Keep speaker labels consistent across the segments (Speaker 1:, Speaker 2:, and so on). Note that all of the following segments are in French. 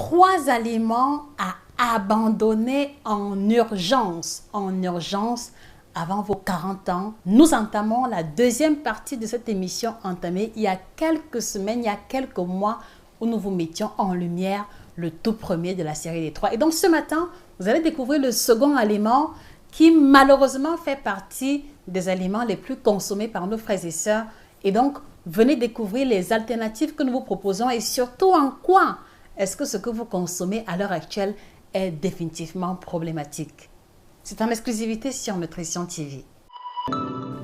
Speaker 1: 3 aliments à abandonner en urgence avant vos 40 ans. Nous entamons la deuxième partie de cette émission entamée il y a quelques semaines, il y a quelques mois, où nous vous mettions en lumière le tout premier de la série des 3. Et donc ce matin, vous allez découvrir le second aliment qui malheureusement fait partie des aliments les plus consommés par nos frères et sœurs. Et donc, venez découvrir les alternatives que nous vous proposons et surtout en quoi est-ce que ce que vous consommez à l'heure actuelle est définitivement problématique. C'est en exclusivité sur Nutrition TV.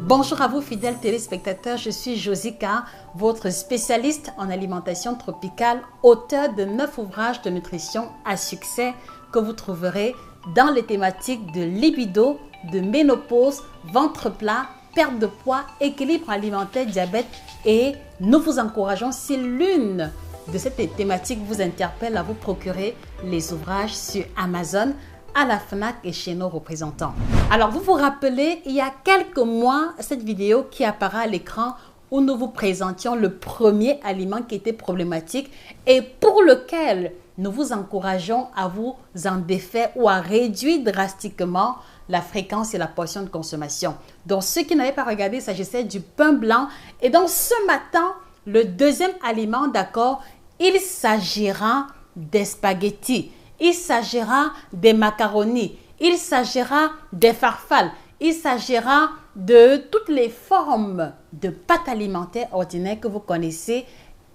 Speaker 1: Bonjour à vous fidèles téléspectateurs, je suis Josica, votre spécialiste en alimentation tropicale, auteur de 9 ouvrages de nutrition à succès que vous trouverez dans les thématiques de libido, de ménopause, ventre plat, perte de poids, équilibre alimentaire, diabète, et nous vous encourageons, si l'une de ces thématiques vous interpelle, à vous procurer les ouvrages sur Amazon, à la FNAC et chez nos représentants. Alors vous vous rappelez, il y a quelques mois, cette vidéo qui apparaît à l'écran où nous vous présentions le premier aliment qui était problématique et pour lequel nous vous encourageons à vous en défaire ou à réduire drastiquement la fréquence et la portion de consommation. Donc ceux qui n'avaient pas regardé, il s'agissait du pain blanc. Et donc ce matin, le deuxième aliment, d'accord, il s'agira des spaghettis, il s'agira des macaronis, il s'agira des farfales, il s'agira de toutes les formes de pâtes alimentaires ordinaires que vous connaissez.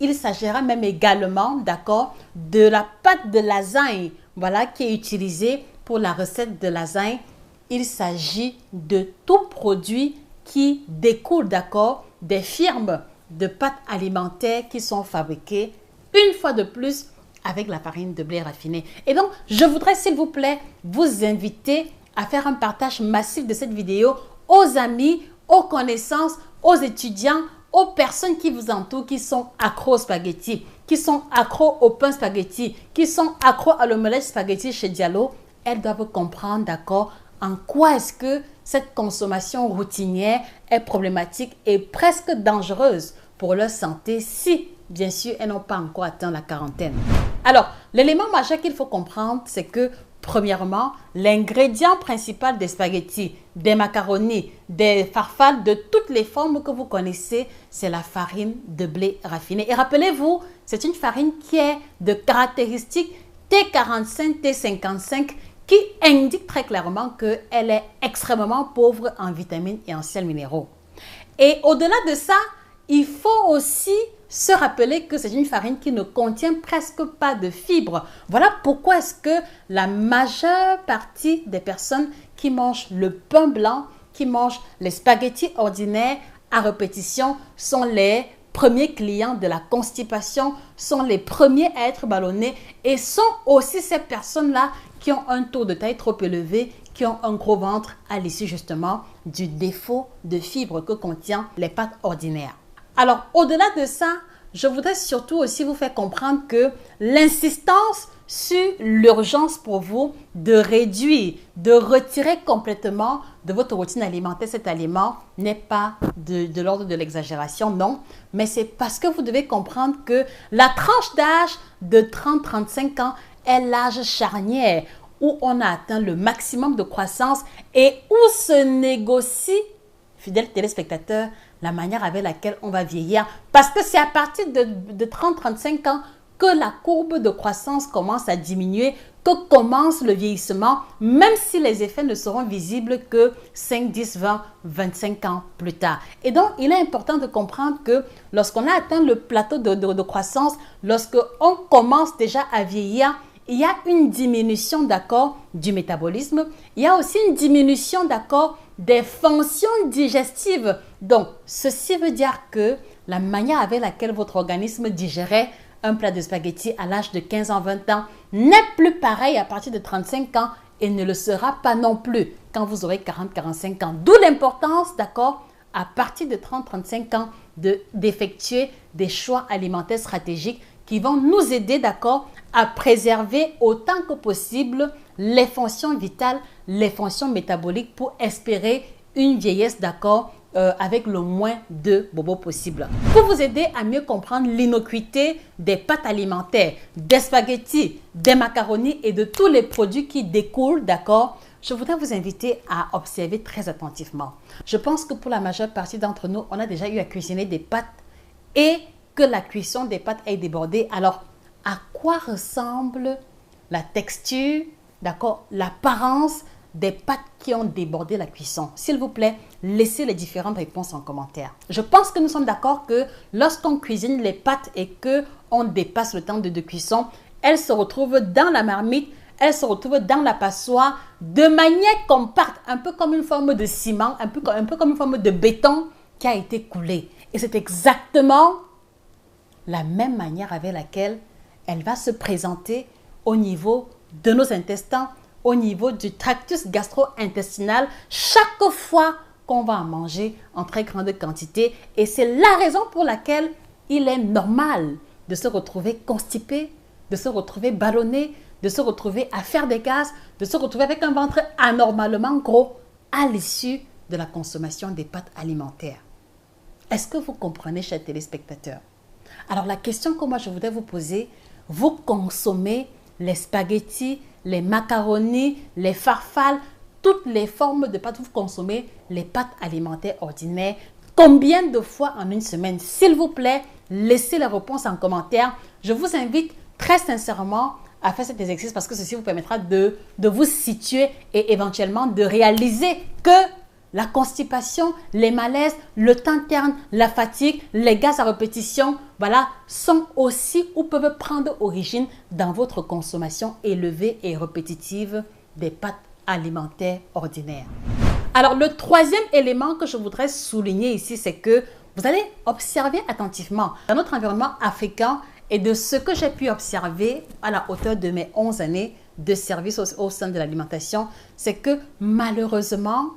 Speaker 1: Il s'agira même également, d'accord, de la pâte de lasagne, voilà, qui est utilisée pour la recette de lasagne. Il s'agit de tout produit qui découle, d'accord, des firmes de pâtes alimentaires qui sont fabriquées, une fois de plus, avec la farine de blé raffiné. Et donc, je voudrais, s'il vous plaît, vous inviter à faire un partage massif de cette vidéo aux amis, aux connaissances, aux étudiants, aux personnes qui vous entourent, qui sont accros aux spaghettis, qui sont accros au pain spaghetti, qui sont accros à l'omelette spaghetti chez Diallo. Elles doivent comprendre, d'accord, en quoi est-ce que cette consommation routinière est problématique et presque dangereuse pour leur santé si, bien sûr, elles n'ont pas encore atteint la quarantaine. Alors, l'élément majeur qu'il faut comprendre, c'est que, premièrement, l'ingrédient principal des spaghettis, des macaronis, des farfales, de toutes les formes que vous connaissez, c'est la farine de blé raffiné. Et rappelez-vous, c'est une farine qui est de caractéristiques T45, T55, qui indique très clairement qu'elle est extrêmement pauvre en vitamines et en sels minéraux. Et au-delà de ça, il faut aussi se rappeler que c'est une farine qui ne contient presque pas de fibres. Voilà pourquoi est-ce que la majeure partie des personnes qui mangent le pain blanc, qui mangent les spaghettis ordinaires à répétition, sont les premiers clients de la constipation, sont les premiers à être ballonnés et sont aussi ces personnes-là qui ont un taux de taille trop élevé, qui ont un gros ventre à l'issue justement du défaut de fibres que contient les pâtes ordinaires. Alors, au-delà de ça, je voudrais surtout aussi vous faire comprendre que l'insistance sur l'urgence pour vous de réduire, de retirer complètement de votre routine alimentaire cet aliment n'est pas de l'ordre de l'exagération, non. Mais c'est parce que vous devez comprendre que la tranche d'âge de 30-35 ans est l'âge charnière où on a atteint le maximum de croissance et où se négocie, fidèles téléspectateurs, la manière avec laquelle on va vieillir. Parce que c'est à partir de 30-35 ans que la courbe de croissance commence à diminuer, que commence le vieillissement, même si les effets ne seront visibles que 5, 10, 20, 25 ans plus tard. Et donc, il est important de comprendre que lorsqu'on a atteint le plateau de croissance, lorsqu'on commence déjà à vieillir, il y a une diminution, d'accord, du métabolisme. Il y a aussi une diminution, d'accord, des fonctions digestives. Donc, ceci veut dire que la manière avec laquelle votre organisme digérait un plat de spaghettis à l'âge de 15 ans, 20 ans n'est plus pareil à partir de 35 ans et ne le sera pas non plus quand vous aurez 40, 45 ans. D'où l'importance, d'accord, à partir de 30, 35 ans, d'effectuer des choix alimentaires stratégiques qui vont nous aider, d'accord, à préserver autant que possible les fonctions vitales, les fonctions métaboliques pour espérer une vieillesse, d'accord, avec le moins de bobos possible. Pour vous aider à mieux comprendre l'innocuité des pâtes alimentaires, des spaghettis, des macaronis et de tous les produits qui découlent, d'accord, je voudrais vous inviter à observer très attentivement. Je pense que pour la majeure partie d'entre nous, on a déjà eu à cuisiner des pâtes et que la cuisson des pâtes ait débordé. Alors, à quoi ressemble la texture, d'accord, l'apparence des pâtes qui ont débordé la cuisson? S'il vous plaît, laissez les différentes réponses en commentaire. Je pense que nous sommes d'accord que lorsqu'on cuisine les pâtes et qu'on dépasse le temps de cuisson, elles se retrouvent dans la marmite, elles se retrouvent dans la passoire de manière compacte, un peu comme une forme de ciment, un peu comme une forme de béton qui a été coulé. Et c'est exactement la même manière avec laquelle elle va se présenter au niveau de nos intestins, au niveau du tractus gastro-intestinal, chaque fois qu'on va en manger en très grande quantité. Et c'est la raison pour laquelle il est normal de se retrouver constipé, de se retrouver ballonné, de se retrouver à faire des gaz, de se retrouver avec un ventre anormalement gros à l'issue de la consommation des pâtes alimentaires. Est-ce que vous comprenez, chers téléspectateurs? Alors la question que moi je voudrais vous poser, vous consommez les spaghettis, les macaronis, les farfales, toutes les formes de pâtes, vous consommez les pâtes alimentaires ordinaires. Combien de fois en une semaine? S'il vous plaît, laissez la réponse en commentaire. Je vous invite très sincèrement à faire cet exercice parce que ceci vous permettra de vous situer et éventuellement de réaliser que la constipation, les malaises, le temps terne, la fatigue, les gaz à répétition, voilà, sont aussi ou peuvent prendre origine dans votre consommation élevée et répétitive des pâtes alimentaires ordinaires. Alors, le troisième élément que je voudrais souligner ici, c'est que vous allez observer attentivement dans notre environnement africain et de ce que j'ai pu observer à la hauteur de mes 11 années de service au sein de l'alimentation, c'est que malheureusement,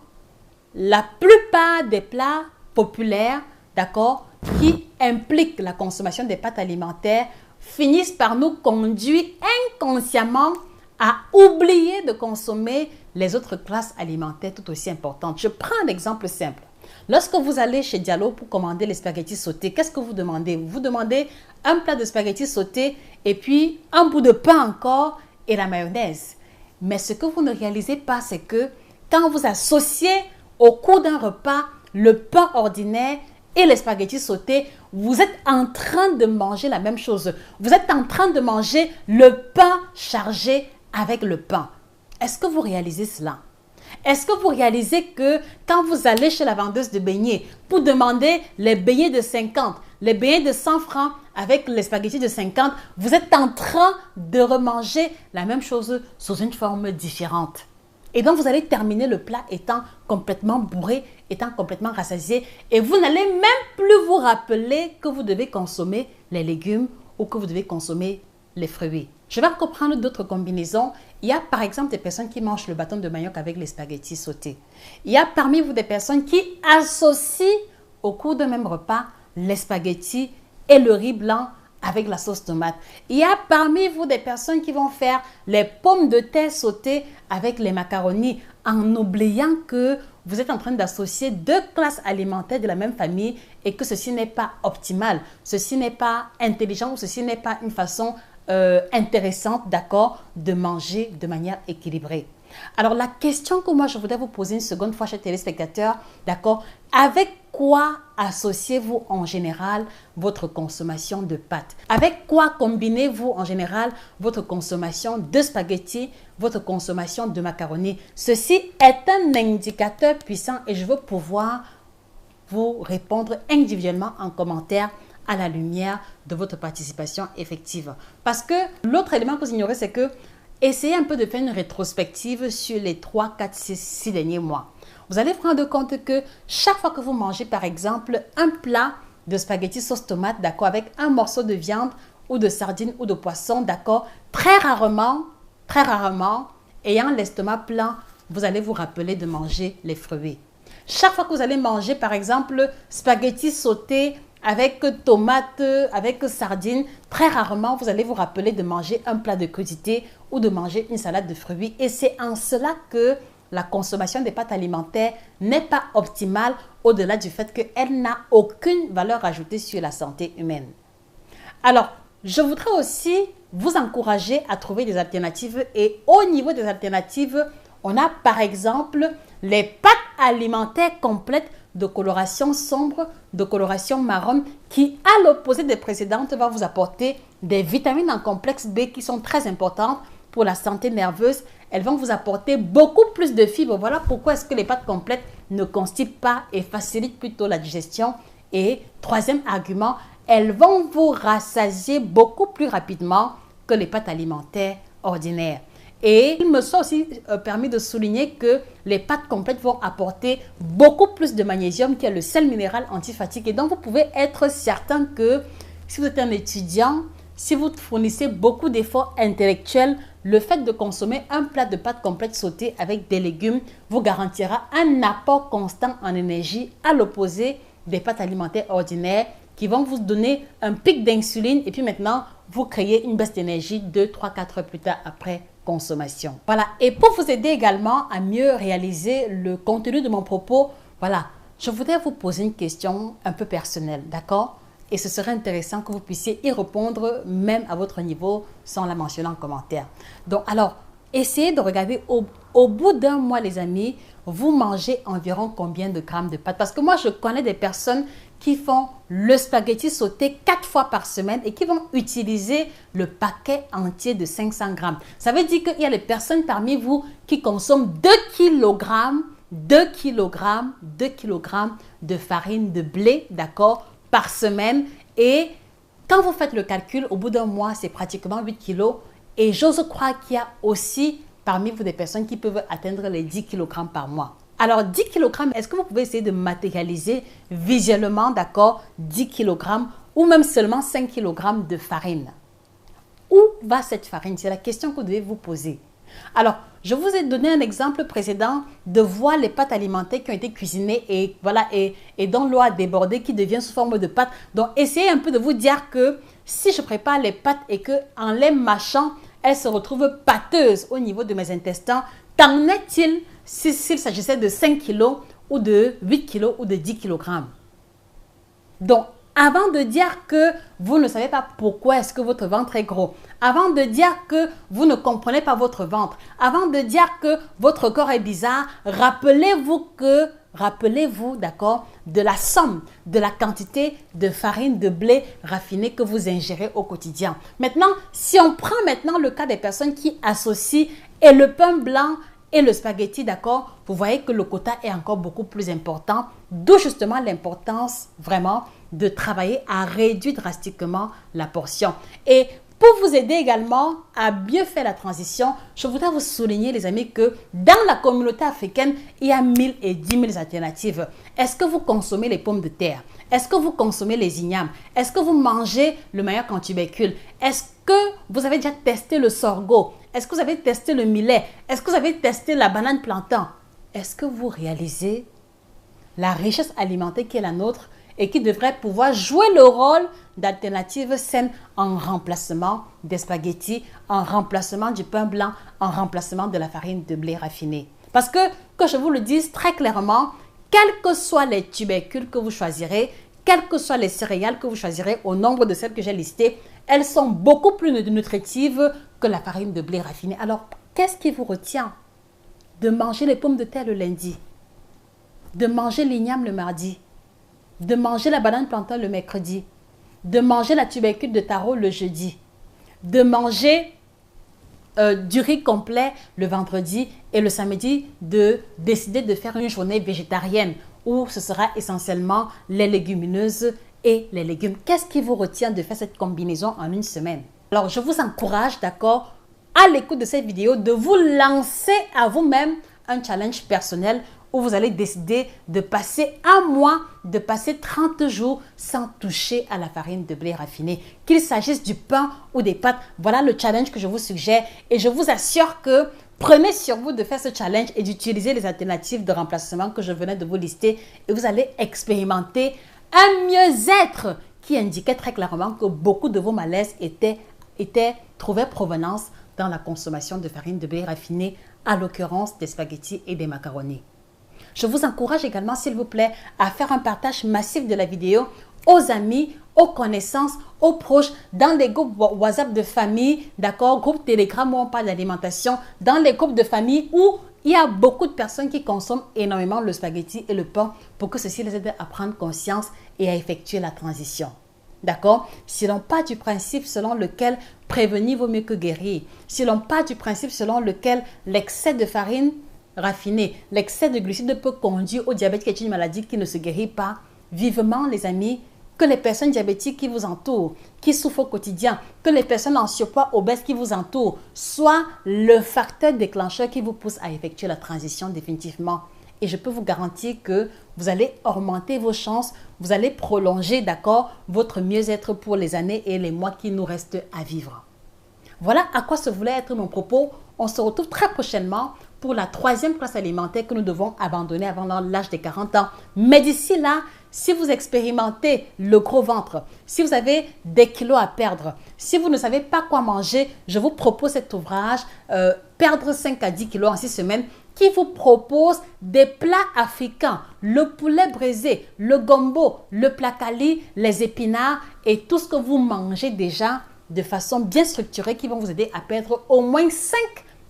Speaker 1: la plupart des plats populaires, d'accord, qui impliquent la consommation des pâtes alimentaires, finissent par nous conduire inconsciemment à oublier de consommer les autres classes alimentaires tout aussi importantes. Je prends un exemple simple. Lorsque vous allez chez Diallo pour commander les spaghettis sautés, qu'est-ce que vous demandez? Vous demandez un plat de spaghettis sautés et puis un bout de pain encore et la mayonnaise. Mais ce que vous ne réalisez pas, c'est que quand vous associez au cours d'un repas le pain ordinaire et les spaghettis sautés, vous êtes en train de manger la même chose. Vous êtes en train de manger le pain chargé avec le pain. Est-ce que vous réalisez cela? Est-ce que vous réalisez que quand vous allez chez la vendeuse de beignets pour demander les beignets de 50, les beignets de 100 francs avec les spaghettis de 50, vous êtes en train de remanger la même chose sous une forme différente? Et donc, vous allez terminer le plat étant complètement bourré, étant complètement rassasié. Et vous n'allez même plus vous rappeler que vous devez consommer les légumes ou que vous devez consommer les fruits. Je vais reprendre d'autres combinaisons. Il y a par exemple des personnes qui mangent le bâton de manioc avec les spaghettis sautés. Il y a parmi vous des personnes qui associent au cours d'un même repas les spaghettis et le riz blanc avec la sauce tomate. Il y a parmi vous des personnes qui vont faire les pommes de terre sautées avec les macaronis en oubliant que vous êtes en train d'associer deux classes alimentaires de la même famille et que ceci n'est pas optimal, ceci n'est pas intelligent ou ceci n'est pas une façon intéressante, d'accord, de manger de manière équilibrée. Alors, la question que moi, je voudrais vous poser une seconde fois, chers téléspectateurs, d'accord, avec quoi associez-vous en général votre consommation de pâtes? Avec quoi combinez-vous en général votre consommation de spaghettis, votre consommation de macaroni? Ceci est un indicateur puissant et je veux pouvoir vous répondre individuellement en commentaire à la lumière de votre participation effective. Parce que l'autre élément que vous ignorez, c'est que essayez un peu de faire une rétrospective sur les 3, 4, 6 derniers mois. Vous allez vous rendre compte que chaque fois que vous mangez, par exemple, un plat de spaghetti sauce tomate, d'accord, avec un morceau de viande ou de sardine ou de poisson, d'accord, très rarement, ayant l'estomac plein, vous allez vous rappeler de manger les fruits. Chaque fois que vous allez manger, par exemple, spaghetti sauté avec tomates, avec sardines, très rarement, vous allez vous rappeler de manger un plat de crudité ou de manger une salade de fruits. Et c'est en cela que la consommation des pâtes alimentaires n'est pas optimale au-delà du fait qu'elle n'a aucune valeur ajoutée sur la santé humaine. Alors, je voudrais aussi vous encourager à trouver des alternatives et au niveau des alternatives, on a par exemple les pâtes alimentaires complètes de coloration sombre, de coloration marron qui, à l'opposé des précédentes, va vous apporter des vitamines en complexe B qui sont très importantes pour la santé nerveuse. Elles vont vous apporter beaucoup plus de fibres. Voilà pourquoi est-ce que les pâtes complètes ne constipent pas et facilitent plutôt la digestion. Et troisième argument, elles vont vous rassasier beaucoup plus rapidement que les pâtes alimentaires ordinaires. Et il me soit aussi permis de souligner que les pâtes complètes vont apporter beaucoup plus de magnésium qui est le sel minéral antifatigue. Et donc, vous pouvez être certain que si vous êtes un étudiant, si vous fournissez beaucoup d'efforts intellectuels, le fait de consommer un plat de pâtes complètes sautées avec des légumes vous garantira un apport constant en énergie à l'opposé des pâtes alimentaires ordinaires qui vont vous donner un pic d'insuline et puis maintenant, vous créez une baisse d'énergie 2-3-4 heures plus tard après consommation. Voilà, et pour vous aider également à mieux réaliser le contenu de mon propos, voilà, je voudrais vous poser une question un peu personnelle, d'accord? Et ce serait intéressant que vous puissiez y répondre même à votre niveau sans la mentionner en commentaire. Donc, alors, essayez de regarder au bout d'un mois, les amis, vous mangez environ combien de grammes de pâtes? Parce que moi, je connais des personnes qui font le spaghetti sauté 4 fois par semaine et qui vont utiliser le paquet entier de 500 grammes. Ça veut dire qu'il y a des personnes parmi vous qui consomment 2 kg de farine de blé, d'accord, par semaine. Et quand vous faites le calcul, au bout d'un mois, c'est pratiquement 8 kilos. Et j'ose croire qu'il y a aussi parmi vous des personnes qui peuvent atteindre les 10 kg par mois. Alors, 10 kg, est-ce que vous pouvez essayer de matérialiser visuellement, d'accord, 10 kg ou même seulement 5 kg de farine? Où va cette farine? C'est la question que vous devez vous poser. Alors, je vous ai donné un exemple précédent de voir les pâtes alimentaires qui ont été cuisinées et voilà et dont l'eau a débordé qui devient sous forme de pâte. Donc, essayez un peu de vous dire que si je prépare les pâtes et que en les mâchant, elles se retrouvent pâteuses au niveau de mes intestins, qu'en est-il s'il s'agissait de 5 kg ou de 8 kg ou de 10 kg? Donc, avant de dire que vous ne savez pas pourquoi est-ce que votre ventre est gros, avant de dire que vous ne comprenez pas votre ventre, avant de dire que votre corps est bizarre, rappelez-vous, d'accord, de la somme, de la quantité de farine de blé raffinée que vous ingérez au quotidien. Maintenant, si on prend maintenant le cas des personnes qui associent et le pain blanc et le spaghetti, d'accord, vous voyez que le quota est encore beaucoup plus important, d'où justement l'importance vraiment de travailler à réduire drastiquement la portion. Et pour vous aider également à bien faire la transition, je voudrais vous souligner, les amis, que dans la communauté africaine, il y a 1000 et 10 000 alternatives. Est-ce que vous consommez les pommes de terre? Est-ce que vous consommez les ignames? Est-ce que vous mangez le manioc en tubercule? Est-ce que vous avez déjà testé le sorgho? Est-ce que vous avez testé le millet? Est-ce que vous avez testé la banane plantain? Est-ce que vous réalisez la richesse alimentaire qui est la nôtre et qui devrait pouvoir jouer le rôle d'alternative saine en remplacement des spaghettis, en remplacement du pain blanc, en remplacement de la farine de blé raffinée? Parce que je vous le dise très clairement, quels que soient les tubercules que vous choisirez, quelles que soient les céréales que vous choisirez, au nombre de celles que j'ai listées, elles sont beaucoup plus nutritives que la farine de blé raffinée. Alors, qu'est-ce qui vous retient de manger les pommes de terre le lundi, de manger l'igname le mardi, de manger la banane plantain le mercredi, de manger la tubercule de taro le jeudi, de manger du riz complet le vendredi et le samedi de décider de faire une journée végétarienne où ce sera essentiellement les légumineuses et les légumes? Qu'est-ce qui vous retient de faire cette combinaison en une semaine? Alors, je vous encourage, d'accord, à l'écoute de cette vidéo, de vous lancer à vous-même un challenge personnel où vous allez décider de passer un mois, de passer 30 jours sans toucher à la farine de blé raffinée. Qu'il s'agisse du pain ou des pâtes, voilà le challenge que je vous suggère. Et je vous assure que prenez sur vous de faire ce challenge et d'utiliser les alternatives de remplacement que je venais de vous lister. Et vous allez expérimenter un mieux-être qui indiquait très clairement que beaucoup de vos malaises trouvaient provenance dans la consommation de farine de blé raffinée, à l'occurrence des spaghettis et des macaronis. Je vous encourage également, s'il vous plaît, à faire un partage massif de la vidéo aux amis, aux connaissances, aux proches, dans les groupes WhatsApp de famille, d'accord, groupe Telegram où on parle d'alimentation, dans les groupes de famille où il y a beaucoup de personnes qui consomment énormément le spaghetti et le pain pour que ceci les aide à prendre conscience et à effectuer la transition. D'accord? Si l'on part du principe selon lequel prévenir vaut mieux que guérir, si l'on part du principe selon lequel l'excès de farine raffinée, l'excès de glucides peut conduire au diabète qui est une maladie qui ne se guérit pas, vivement les amis, que les personnes diabétiques qui vous entourent, qui souffrent au quotidien, que les personnes en surpoids obèses qui vous entourent, soient le facteur déclencheur qui vous pousse à effectuer la transition définitivement. Et je peux vous garantir que vous allez augmenter vos chances, vous allez prolonger, d'accord, votre mieux-être pour les années et les mois qui nous restent à vivre. Voilà à quoi se voulait être mon propos. On se retrouve très prochainement pour la 3e classe alimentaire que nous devons abandonner avant l'âge des 40 ans. Mais d'ici là, si vous expérimentez le gros ventre, si vous avez des kilos à perdre, si vous ne savez pas quoi manger, je vous propose cet ouvrage, Perdre 5 à 10 kilos en 6 semaines, qui vous propose des plats africains, le poulet braisé, le gombo, le placali, les épinards et tout ce que vous mangez déjà de façon bien structurée qui vont vous aider à perdre au moins 5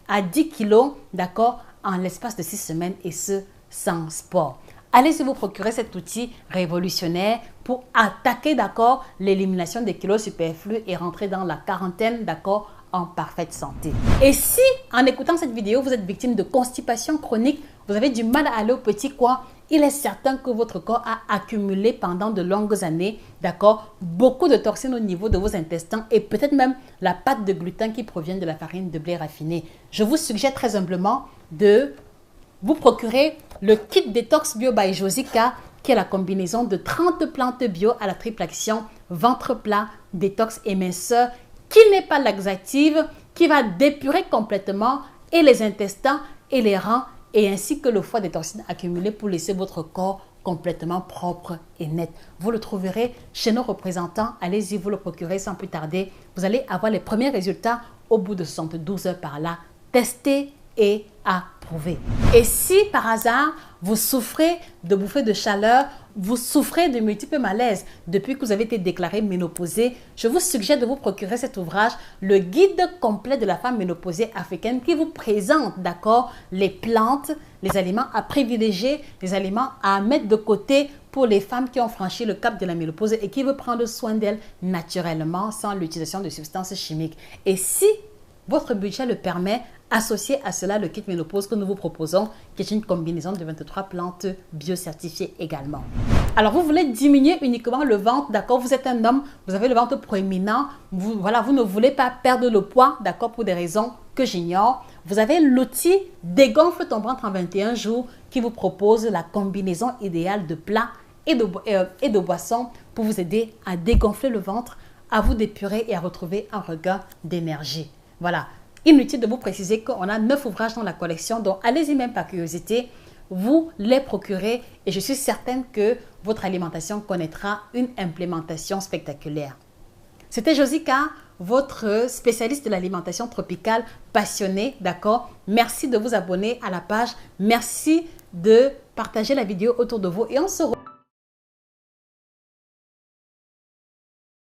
Speaker 1: à 10 kilos, d'accord, en l'espace de 6 semaines et ce, sans sport. Allez-y vous procurer cet outil révolutionnaire pour attaquer, d'accord, l'élimination des kilos superflus et rentrer dans la quarantaine, d'accord, en parfaite santé. Et si, en écoutant cette vidéo, vous êtes victime de constipation chronique, vous avez du mal à aller au petit coin, il est certain que votre corps a accumulé pendant de longues années, d'accord, beaucoup de toxines au niveau de vos intestins et peut-être même la pâte de gluten qui provient de la farine de blé raffiné. Je vous suggère très humblement de vous procurer le kit détox bio by Josica, qui est la combinaison de 30 plantes bio à la triple action, ventre plat, détox et minceur, qui n'est pas laxative, qui va dépurer complètement et les intestins et les reins et ainsi que le foie des toxines accumulées pour laisser votre corps complètement propre et net. Vous le trouverez chez nos représentants. Allez-y, vous le procurez sans plus tarder. Vous allez avoir les premiers résultats au bout de 72 heures par là. Testez et approuvez. Et si par hasard, vous souffrez de bouffées de chaleur, vous souffrez de multiples malaises depuis que vous avez été déclaré ménopausée, je vous suggère de vous procurer cet ouvrage, le guide complet de la femme ménopausée africaine qui vous présente, d'accord, les plantes, les aliments à privilégier, les aliments à mettre de côté pour les femmes qui ont franchi le cap de la ménopause et qui veulent prendre soin d'elles naturellement sans l'utilisation de substances chimiques. Et si votre budget le permet, associé à cela le kit ménopause que nous vous proposons, qui est une combinaison de 23 plantes biocertifiées également. Alors, vous voulez diminuer uniquement le ventre, d'accord? Vous êtes un homme, vous avez le ventre proéminent, vous ne voulez pas perdre le poids, d'accord, pour des raisons que j'ignore. Vous avez l'outil Dégonfle ton ventre en 21 jours qui vous propose la combinaison idéale de plats et de boissons pour vous aider à dégonfler le ventre, à vous dépurer et à retrouver un regain d'énergie. Voilà. Inutile de vous préciser qu'on a 9 ouvrages dans la collection, donc allez-y même par curiosité, vous les procurez et je suis certaine que votre alimentation connaîtra une implémentation spectaculaire. C'était Josica, votre spécialiste de l'alimentation tropicale passionnée, d'accord? Merci de vous abonner à la page, merci de partager la vidéo autour de vous et on se retrouve